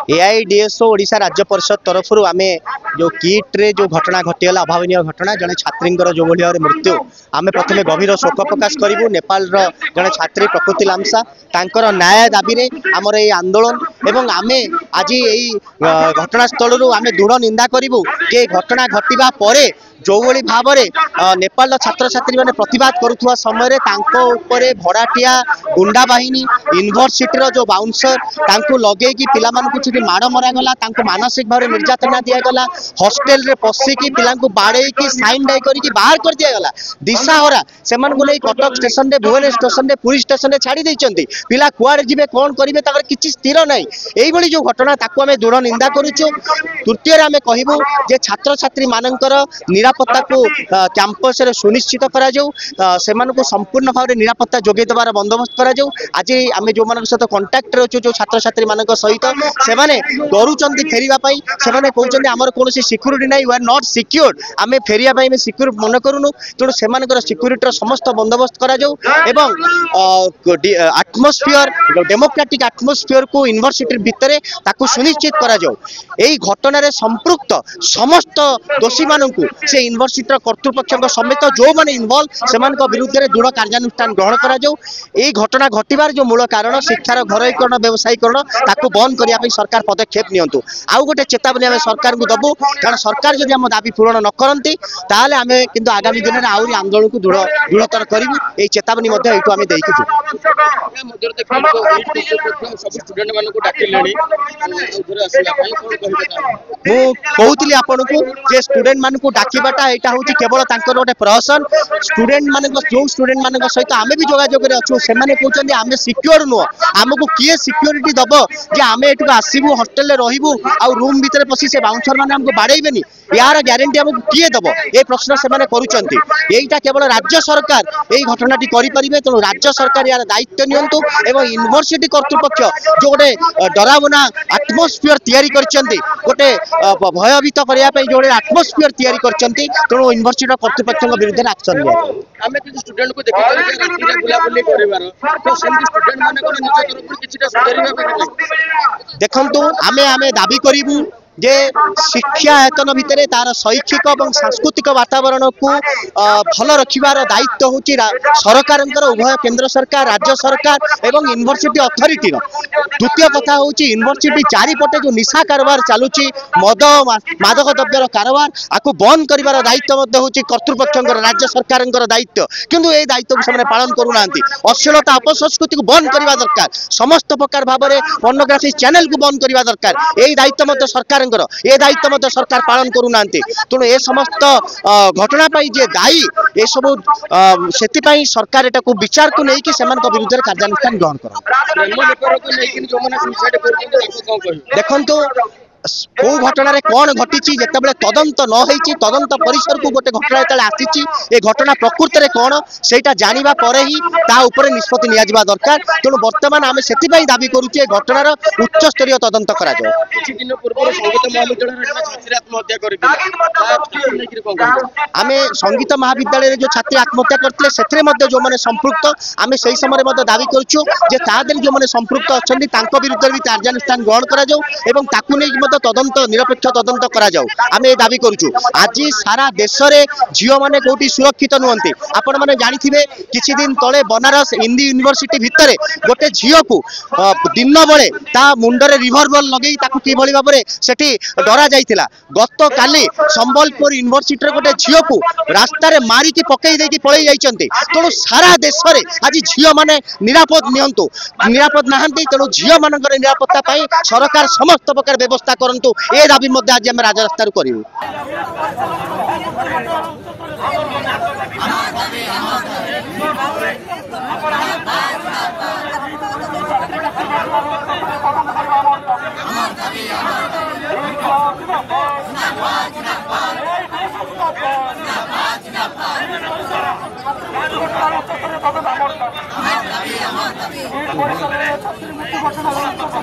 AIDSO Odisha राज्य परिषद तरफ आम जो किट्रे जो घटना घटीगला अभावन घटना जड़े छात्री जो भाव मृत्यु आम प्रथम गभीर शोक प्रकाश करूँ। नेपाल जड़े छात्री प्रकृति लामसा तांकर न्याय दाबी आमर ये आंदोलन एवं आम आज यही घटनास्थल आम दृढ़ निंदा करूँ कि घटना घटवा पर जो भाव में नेपाल छात्र छात्री मैंने प्रतिवाद करुवा समय भड़ाटिया गुंडा बाहिनी यूनिवर्सिटी जो बाउंसर लगे कि पिला माड़ मरागला मानसिक भाव निर्यातना दिगला हॉस्टेल रे पशिकी पिला बाड़े साइन डाई करके बाहर कर दिगला दिशाहरा से Cuttack station Bhubaneswar station Puri station छाड़ी देते पिला कुआड़े जी कौन करेंगे किसी स्थिर ना यही जो घटना ताकू आम दृढ़ निंदा करुचु। तृतीय आम कहूँ जे छात्र छात्री मानकर निरापत्ता को कैंपस रे सुनिश्चित करा से संपूर्ण भाव में निरापत्ता जोगे देवार बंदोबस्त करा आज आम जो सहित कंटाक्ट अच्छु जो छात्र छात्री मान सहित से डरुंच फेरवाई से कहते आमर कौन सिक्यूरीटी ना यू आर नॉट सिक्योर आम फेरिया सिक्यूर मन करूँ तेणु से सिक्यूरीटी समस्त बंदोबस्त करा आटमोस्फियर डेमोक्रेटिक आटमोस्फियर को यूनिवर्सिटी भितर ताकू सुनिश्चित करा यही घटना संपृक्त समस्त दोषी मानू से यूनिवर्सिटी कर्तृपक्ष समेत जो मैंने इनवल्व से विरुद्ध में दृढ़ कार्यानुष्ठान ग्रहण करा यही घटना घटवार जो मूल कारण शिक्षार घरोईकरण व्यवसायीकरण ताकू बंद करने सरकार पदक्षेप नियंतु। आउ गोटे चेतावनी आम सरकार को दबू कारण सरकार जब आम दाबी पूरण न करती ताले आम किंतु आगामी दिन में आहरी आंदोलन को दृढ़तर करूँ यही चेतावनी आम देकु। कहूली आपन को जे स्टूडेंट मान को डाकवाटा यहाँ हूँ केवल गोटे प्रहसन स्टूडेंट मान जो स्टूडेंट मान सहित आम भी जोगाजोग अच्छु से कहते आम सिक्योर नुह आमको किए सिक्योरिटी दब जे आम एठू आसबू हॉस्टेल रहबू आउ रूम भितर पशि से बाउंसर मैंने आमको बाड़ेबेनी यार ग्यारंटी आमको किए दब ये प्रश्न से करुँचा केवल राज्य सरकार यही घटनाटी करेंगे तेणु राज्य सरकार यार दायित्व नियंतु एवं यूनिवर्सिटी कर्तृपक्ष जो गोटे डरावना आटमोस्फियर तैयारी गोटे भयभीत करने जो आटमोस्फियर तैयारी तेणु यूनिवर्सिटी कर्तृपक्ष विरुद्ध एक्शन देखु आमे आमे दाबी करूँ जे शिक्षा आयतन भितर तार शैक्षिक और सांस्कृतिक वातावरण को भल रखार दायित्व हूँ सरकार उभय केंद्र सरकार राज्य सरकार एवं यूनिवर्सिटी अथॉरिटी। द्वितीय कथा हूँ यूनिवर्सिटी चारिपटे जो निशा कारोबार चलुची मद मादक द्रव्यर कारोबार आपको बंद कर दायित्व हूँ कर्तृपक्ष राज्य सरकार दायित्व किंतु ये दायित्व को से पालन करूना अश्लीलता अपसंस्कृति को बंद करने दरकार समस्त प्रकार भाव में पोर्नोग्राफी चैनल को बंद करने दरकार यही दायित्व सरकार ये दायित्व सरकार पालन करूना तेणु ये समस्त घटना जे दायी ये सब से सरकार एटा को विचार को लेकिन से विरुद्ध में कार्यानुष्ठान ग्रहण कर देखु कौ घटना कौन घटी जिते तदंत नई तदंत परिसर को गोटे घटना जो आसी ये घटना प्रकृत में कौन से जाना ही निष्पत्ति निया दरकार तेणु बर्तमान आम से दाबी करुचे घटनार उच्च स्तरीय तदंत करा आम संगीत महाविद्यालय जो छात्री आत्महत्या करते से जो मैंने संपृक्त आम से समय दाबी करुचु जो मैंने संपृक्त अच्छा विरुद्ध भी कार्यानुष्ठान ग्रहण कर तदंत निरपेक्ष तदंत करा आम ये दाबी करुचु। आज सारा देश में झील मैंने कौटी सुरक्षित नुहति आपण मैंने जानी किसी दिन तले बनारस हिंदी यूनिवर्सिटी भितर गोटे झील को दिन बेले मुंडरे रिभल्वर लगे कि भाव में से डरा जाइथिला गत काली संबलपुर यूनिवर्सिटी गोटे झील को रास्तार मारिकी पकई देकी पलि जाइछन्ति तेणु सारा देश में आज झील मैंने निरापद निरापद नहांती तेणु झील मानकर निरापत्ता सरकार समस्त प्रकार व्यवस्था करंतु ए दाबी मध्य आज आम राजरास्ता करूँ।